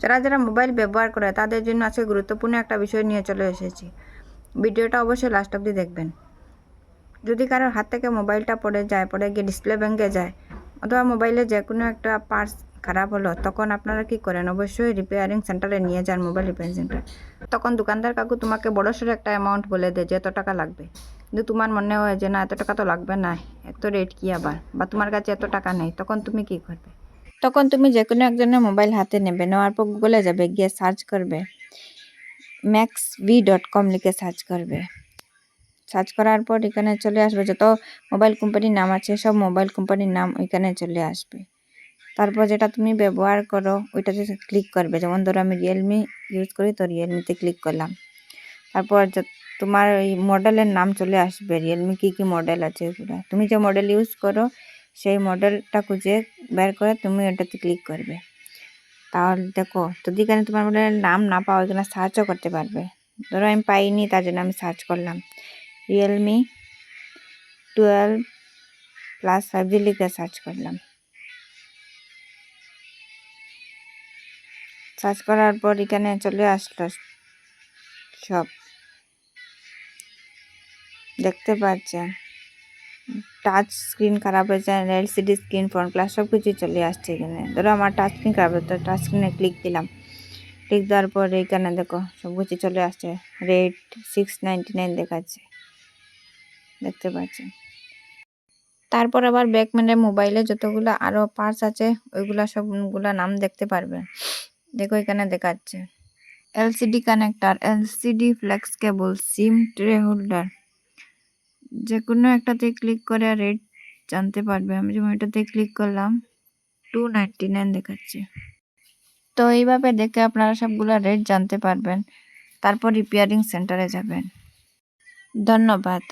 যারা যারা মোবাইল ব্যবহার করে তাদের জন্য আজকে গুরুত্বপূর্ণ একটা বিষয় নিয়ে চলে এসেছি। ভিডিওটা অবশ্যই লাস্ট অবধি দেখবেন। যদি কারোর হাত থেকে মোবাইলটা পড়ে গিয়ে ডিসপ্লে ভেঙে যায়, অথবা মোবাইলে যে কোনো একটা পার্টস খারাপ হলো, তখন আপনারা কি করেন? অবশ্যই রিপেয়ারিং সেন্টারে নিয়ে যান, মোবাইল রিপেয়ারিং সেন্টার। তখন দোকানদার কাকু তোমাকে বড়সড় একটা অ্যামাউন্ট বলে দেয় যে এত টাকা লাগবে, কিন্তু তোমার মনে হয় যে না, এত টাকা তো লাগবে না, এত রেট কি আবার, বা তোমার কাছে এত টাকা নেই। তখন তুমি কি করবে? তখন তুমি যে কোনো একজনের মোবাইল হাতে নেবে, নেওয়ার পর গুগলে যাবে, গিয়ে সার্চ করবে, maxv.com লিখে সার্চ করবে। সার্চ করার পর এখানে চলে আসবে যত মোবাইল কোম্পানির নাম আছে, সব মোবাইল কোম্পানির নাম এখানে চলে আসবে। তারপর যেটা তুমি ব্যবহার করো ওইটাতে ক্লিক করবে। যেমন ধরো আমি রিয়েলমি ইউজ করি, তো রিয়েলমিতে ক্লিক করলাম। তারপর তোমার এই মডেলের নাম চলে আসবে, রিয়েলমি কী মডেল আছে ওগুলো। তুমি যে মডেল ইউজ করো সেই মডেলটা খুঁজে বের করে তুমি ওটাতে ক্লিক করবে। তাহলে দেখো, যদি এখানে তোমার মডেলের নাম না পাও, এখানে সার্চও করতে পারবে। ধরো আমি পাইনি, তার জন্য আমি সার্চ করলাম রিয়েলমি 12+5G লিখে সার্চ করলাম। সার্চ করার পর এখানে চলে আসলো, সব দেখতে পাচ্ছেন। টাচ স্ক্রিন খারাপ হয়েছে, এলসিডি স্ক্রিন, ফ্রন্ট গ্লাস সব কিছু চলে আসছে এখানে। ধরো আমার টাচ স্ক্রিন খারাপ হতো, টাচ স্ক্রিনে ক্লিক দিলাম। ক্লিক দেওয়ার পর এখানে দেখো সব কিছু চলে আসছে। রেট 699 দেখাচ্ছে, দেখতে পাচ্ছেন। তারপর আবার ব্যাক মেরে মোবাইলে যতগুলো আরও পার্টস আছে ওইগুলা সবগুলা নাম দেখতে পারবেন। দেখো এখানে দেখাচ্ছে এলসিডি কানেক্টার, এলসিডি ফ্লেক্স কেবল, সিম ট্রে হোল্ডার। যে কোনো একটাতে ক্লিক করে রেট জানতে পারবে। আমি যেমন এটাতে ক্লিক করলাম, 299 দেখাচ্ছে। তো এইভাবে দেখে আপনারা সবগুলো রেট জানতে পারবেন। তারপর রিপেয়ারিং সেন্টারে যাবেন। ধন্যবাদ।